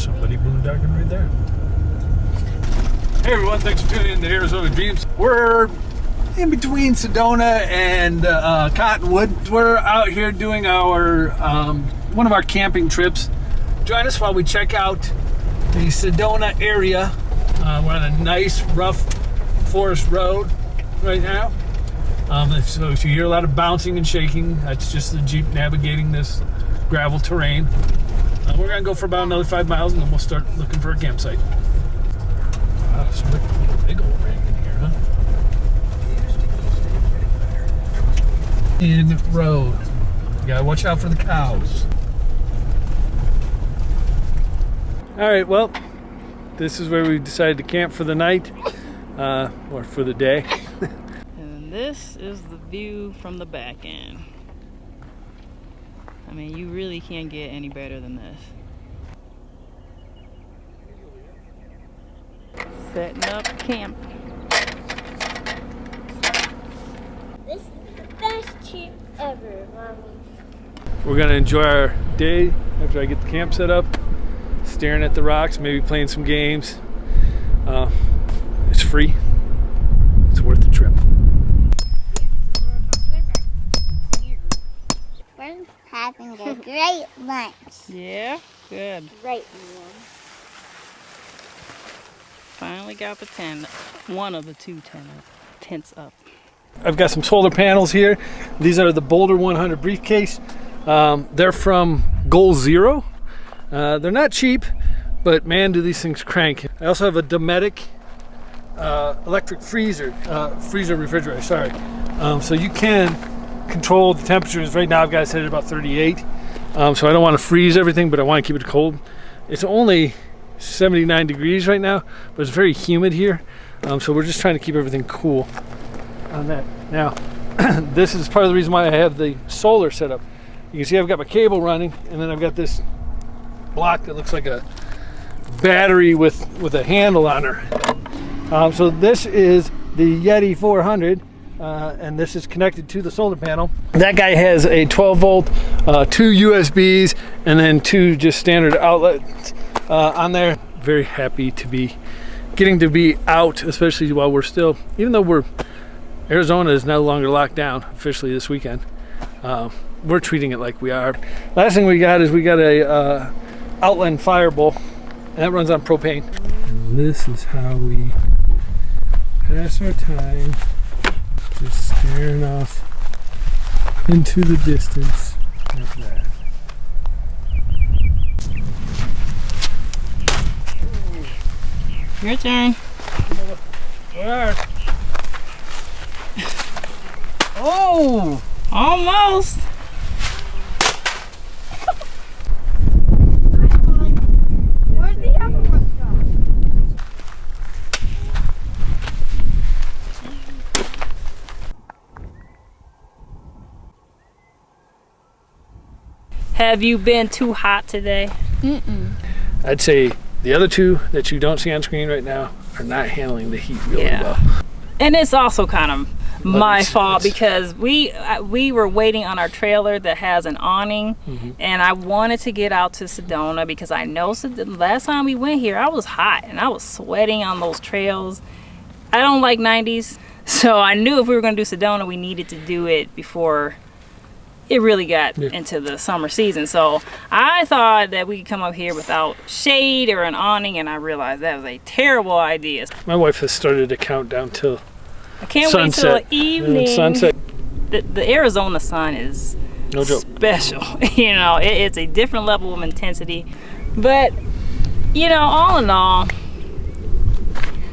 somebody boondocking right there. Hey everyone, thanks for tuning in to Arizona Dreams. We're in between Sedona and Cottonwood. We're out here doing our one of our camping trips. Join us while we check out the Sedona area. We're on a nice rough forest road right now. So if you hear a lot of bouncing and shaking, that's just the Jeep navigating this gravel terrain. We're gonna go for about another 5 miles and then we'll start looking for a campsite. Wow, it's a big old ring in here, huh? In road. You gotta watch out for the cows. Alright, well, this is where we decided to camp for the night, or for the day. And this is the view from the back end. I mean, you really can't get any better than this. Setting up camp. This is the best trip ever, Mommy. We're gonna enjoy our day after I get the camp set up, staring at the rocks, maybe playing some games. It's free. It's worth the trip. We're having a great lunch. Yeah, good. Great Finally got the tent, one of the two tents up. I've got some solar panels here. These are the Boulder 100 briefcase. They're from Goal Zero. They're not cheap, but man, do these things crank. I also have a Dometic electric refrigerator, sorry. So you can control the temperatures. Right now I've got it set at about 38. So I don't want to freeze everything, but I want to keep it cold. It's only 79 degrees right now, but it's very humid here. So we're just trying to keep everything cool on that. Now, this is part of the reason why I have the solar set up. You can see I've got my cable running, and then I've got this block that looks like a battery with a handle on her. So this is the Yeti 400, and this is connected to the solar panel. That guy has a 12 volt, 2 USBs, and then 2 just standard outlets on there. Very happy to be getting to be out, especially while we're still, even though Arizona is no longer locked down officially this weekend. We're treating it like we are. Last thing we got is a Outland fire bowl, and that runs on propane. And this is how we pass our time, just staring off into the distance like that. Your turn. Where? Oh! Almost. Where'd the other one go? Have you been too hot today? I'd say the other two that you don't see on screen right now are not handling the heat really well. And it's also kind of my fault because we were waiting on our trailer that has an awning, and I wanted to get out to Sedona because I know the last time we went here I was hot and I was sweating on those trails. I don't like 90s, so I knew if we were going to do Sedona we needed to do it before it really got into the summer season. So I thought that we could come up here without shade or an awning, and I realized that was a terrible idea. My wife has started a countdown till I can't sunset. wait till the evening. Sunset. The Arizona sun is no joke. Special. You know, it's a different level of intensity. But, you know, all in all,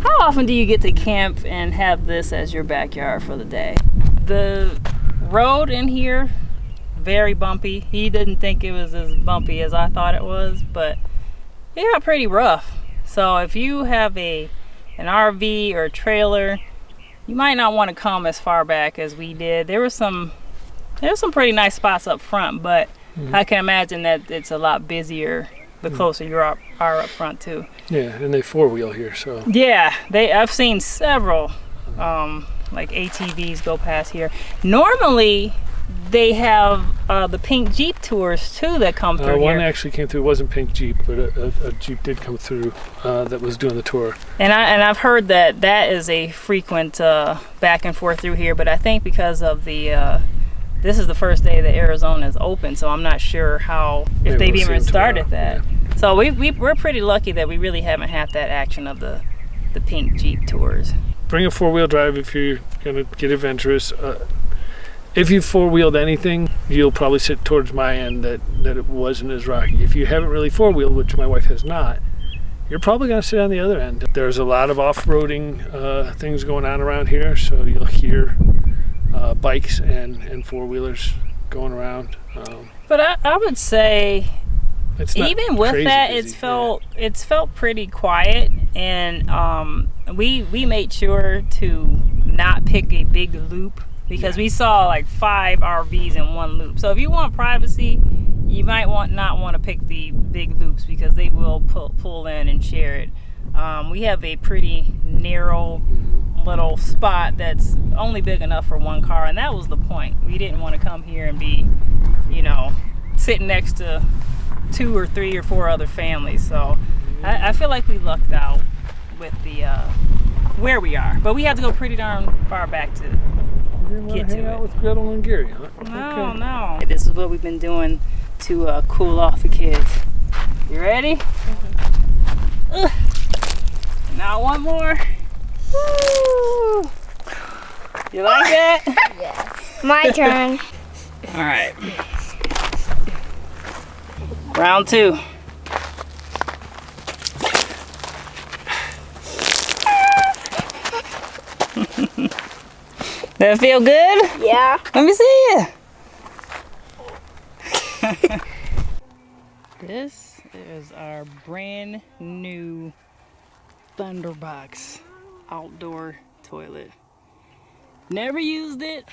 how often do you get to camp and have this as your backyard for the day? The road in here, very bumpy. He didn't think it was as bumpy as I thought it was, but it got pretty rough. So if you have an RV or a trailer, you might not want to come as far back as we did. There's some pretty nice spots up front, but I can imagine that it's a lot busier the closer you are up front too. Yeah, and they 4-wheel here, so. Yeah, I've seen several like ATVs go past here. Normally they have the pink Jeep tours too that come through One here. actually came through. It wasn't pink Jeep, but a Jeep did come through that was doing the tour. And I've heard that is a frequent back and forth through here. But I think because of the this is the first day that Arizona is open, so I'm not sure if they've even started that. Yeah. So we're pretty lucky that we really haven't had that action of the pink Jeep tours. Bring a four-wheel drive if you're gonna get adventurous. If you four-wheeled anything, you'll probably sit towards my end that it wasn't as rocky. If you haven't really four-wheeled, which my wife has not, you're probably gonna sit on the other end. There's a lot of off-roading things going on around here, so you'll hear bikes and four-wheelers going around. But I would say, even with that, busy, it's felt pretty quiet, and we made sure to not pick a big loop because we saw like 5 RVs in one loop. So if you want privacy, you might not want to pick the big loops because they will pull in and share it. We have a pretty narrow little spot that's only big enough for one car, and that was the point. We didn't want to come here and be, sitting next to 2 or 3 or 4 other families. So I feel like we lucked out with the where we are, but we had to go pretty darn far back to get to hang out it. with Gretel and Gary, huh? No, Okay. no. This is what we've been doing to cool off the kids. You ready? Now one more. Woo! You like that? Yes. My turn. All right. Round 2. That feel good? Yeah. Let me see you. This is our brand new Thunderbox outdoor toilet. Never used it.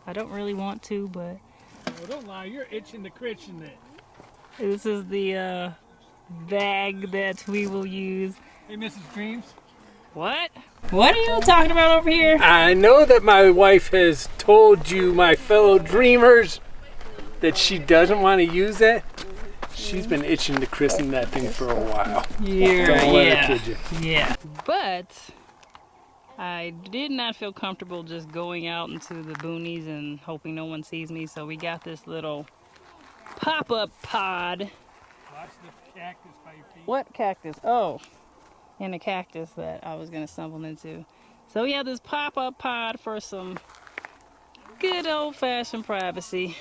I don't really want to, but Oh, don't lie, you're itching to Christian it. this is the bag that we will use. Hey, Mrs. Dreams. What? What are you talking about over here? I know that my wife has told you, my fellow dreamers, that she doesn't want to use that. She's been itching to christen that thing for a while. Don't let her kid you. Yeah. But I did not feel comfortable just going out into the boonies and hoping no one sees me, so we got this little pop-up pod. Watch the cactus by your feet. What cactus? Oh, and a cactus that I was gonna stumble into. So we have this pop-up pod for some good old-fashioned privacy.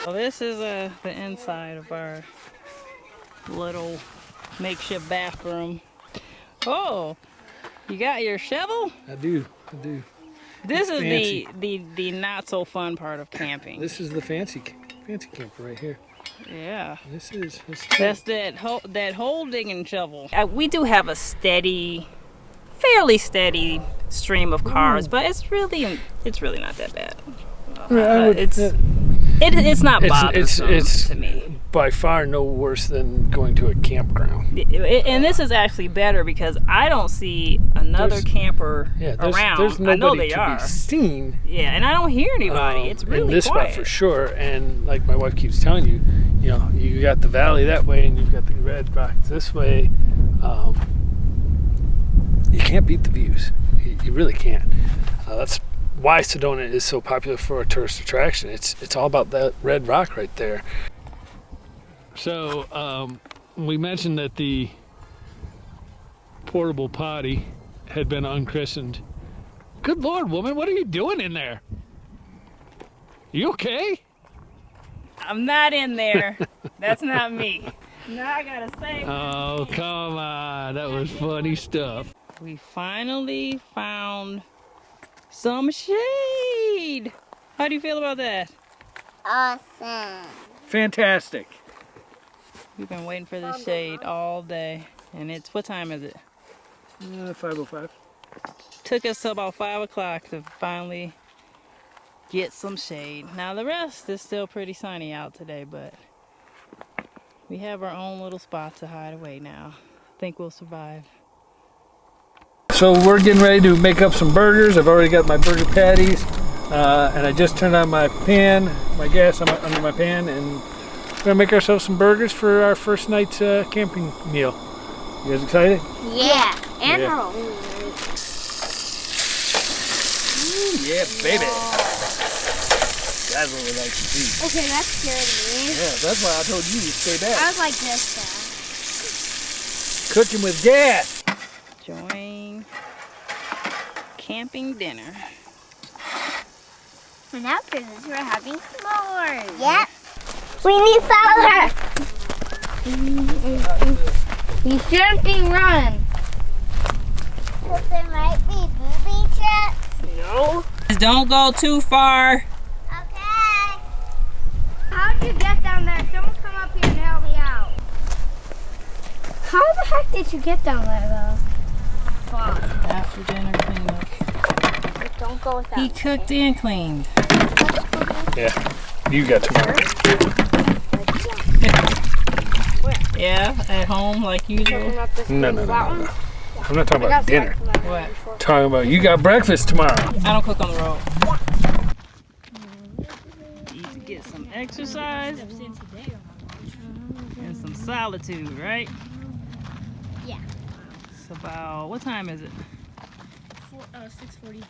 So this is the inside of our little makeshift bathroom. Oh, you got your shovel? I do. This is fancy. the not so fun part of camping. This is the fancy camper right here. Yeah. This is That's that hole digging shovel. We do have a fairly steady stream of cars, but it's really not that bad. It's not bothersome to me. By far no worse than going to a campground. And this is actually better because I don't see another camper around. There's nobody I know they to are. be seen. Yeah, and I don't hear anybody. It's really in this quiet. spot for sure. And like my wife keeps telling you, you got the valley that way and you've got the red rocks this way. You can't beat the views. You really can't. That's why Sedona is so popular for a tourist attraction. It's all about that red rock right there. So we mentioned that the portable potty had been unchristened. Good Lord, woman, what are you doing in there? You okay? I'm not in there. That's not me. Now I gotta say. Oh, come on. That was funny stuff. We finally found some shade. How do you feel about that? Awesome. Fantastic. We've been waiting for this shade all day. And what time is it? 5:05. Took us till about 5 o'clock to finally get some shade. Now the rest is still pretty sunny out today, but we have our own little spot to hide away now. Think we'll survive. So we're getting ready to make up some burgers. I've already got my burger patties. And I just turned on my pan, my gas under my pan, and we're gonna make ourselves some burgers for our first night's camping meal. You guys excited? Yeah, and Yeah. roll. Yeah, baby. That's what we like to see. Okay, that scared me. Yeah, that's why I told you to stay back. I was like this. Cooking with gas. Enjoying camping dinner. And after this, we're having s'mores. Yep. We need salad. You shouldn't be running. Because there might be booby traps. No. Don't go too far. Okay. How'd you get down there? Someone come up here and help me out. How the heck did you get down there, though? Fuck. After dinner cleanup. Don't go with that. He cooked and cleaned. Yeah, you got tomorrow. Yeah, at home like usual. No. I'm not talking about dinner. What? Talking about you got breakfast tomorrow. I don't cook on the road. Need to get some exercise and some solitude, right? Yeah. It's about, what time is it? 6:40.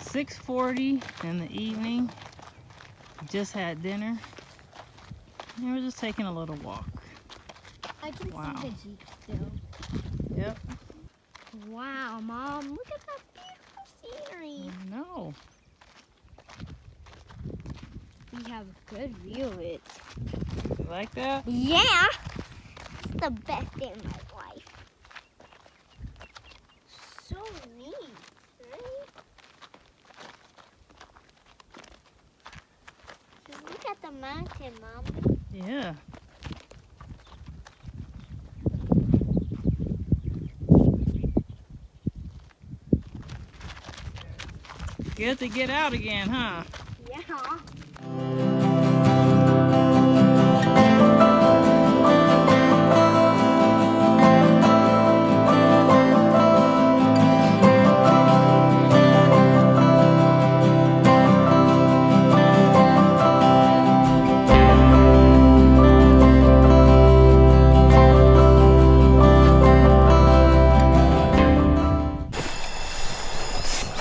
6:40 in the evening. Just had dinner. And we're just taking a little walk. I can Wow. see the Jeep still. Yep. Wow, Mom, look at that beautiful scenery. No. We have a good view of it. You like that? Yeah! It's the best day of my life. So neat, right? Just look at the mountain, Mom. Yeah. Good to get out again, huh? Yeah.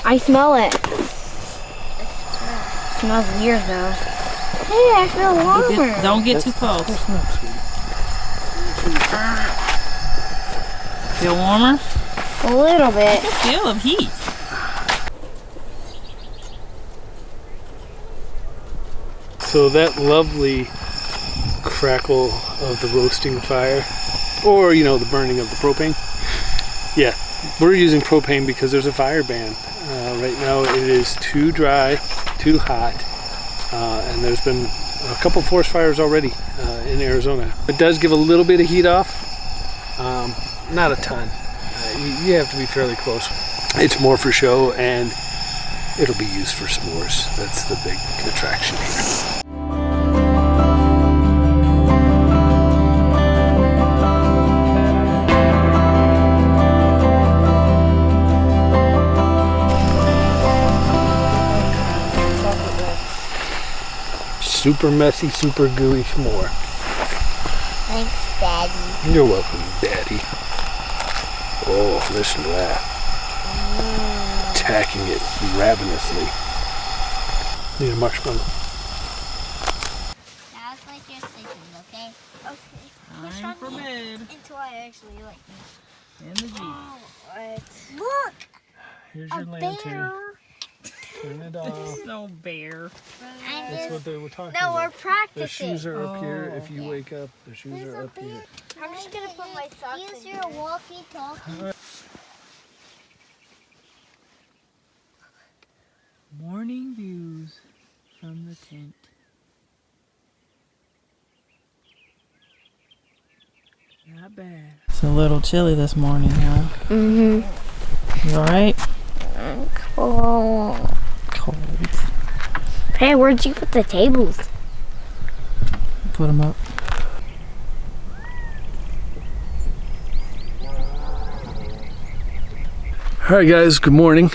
I smell it. Smells weird though. Hey, I feel warmer. Don't get too close. Feel warmer? A little bit. Feel of heat. So that lovely crackle of the roasting fire, or the burning of the propane. Yeah, we're using propane because there's a fire ban. Right now it is too dry, too hot, and there's been a couple forest fires already in Arizona. It does give a little bit of heat off, not a ton. You have to be fairly close. It's more for show, and it'll be used for s'mores. That's the big attraction here. Super messy, super gooey s'more. Thanks, Daddy. You're welcome, Daddy. Oh, listen to that. Attacking it ravenously. Need a marshmallow. That's like you're sleeping, okay? Okay. Time for bed Until I actually like in the Jeep. what? Look! Here's your lantern. Turn it off. No bear. That's what they were talking No, we're about. The practicing. shoes are up here. If you yeah. wake up, the shoes are up here. I'm just gonna put my socks in. Use your walkie-talkie. Morning views from the tent. Not bad. It's a little chilly this morning, huh? Mm-hmm. You alright? Cold. Cold. Hey, where'd you put the tables? Put them up. All right, guys. Good morning.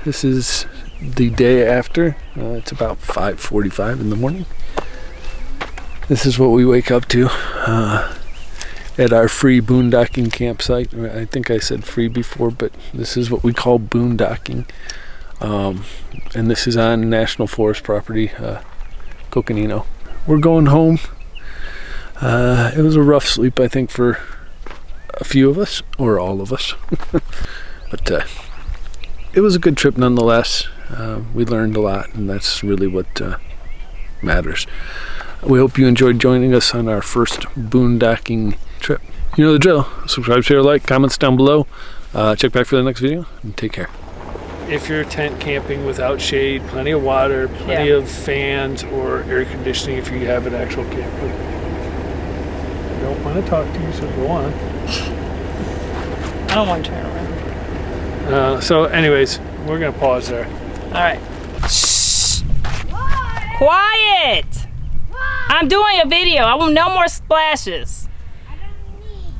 This is the day after. It's about 5:45 in the morning. This is what we wake up to at our free boondocking campsite. I think I said free before, but this is what we call boondocking. And this is on National Forest property, Coconino. We're going home. It was a rough sleep, I think, for a few of us, or all of us. But it was a good trip nonetheless. We learned a lot, and that's really what matters. We hope you enjoyed joining us on our first boondocking trip. You know the drill. Subscribe, share, like, comments down below. Check back for the next video, and take care. If you're tent camping without shade, plenty of water, plenty of fans or air conditioning if you have an actual camper. I don't want to talk to you, so go on. I don't want to turn around. So anyways, we're going to pause there. All right. Shh. Quiet. I'm doing a video. I want no more splashes. I don't need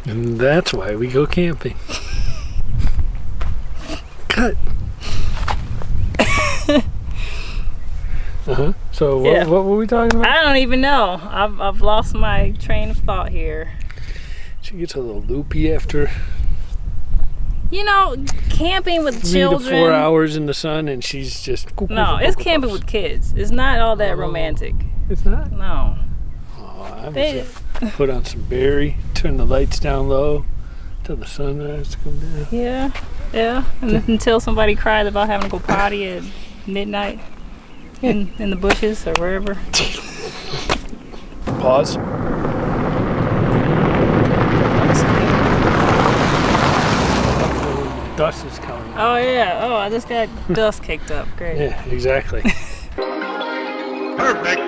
her. And that's why we go camping. Cut. So what were we talking about? I don't even know. I've lost my train of thought here. She gets a little loopy after You know, camping with 3 children. to 4 hours in the sun, and she's just. No, it's camping with kids. It's not all that romantic. It's not. No. Oh, I was put on some berry, turn the lights down low, till the sunrise come down. Yeah, yeah. And then until somebody cried about having to go potty at midnight in the bushes or wherever. Pause. Dust is coming. Oh yeah. Oh, I just got dust kicked up. Great. Yeah, exactly. Perfect.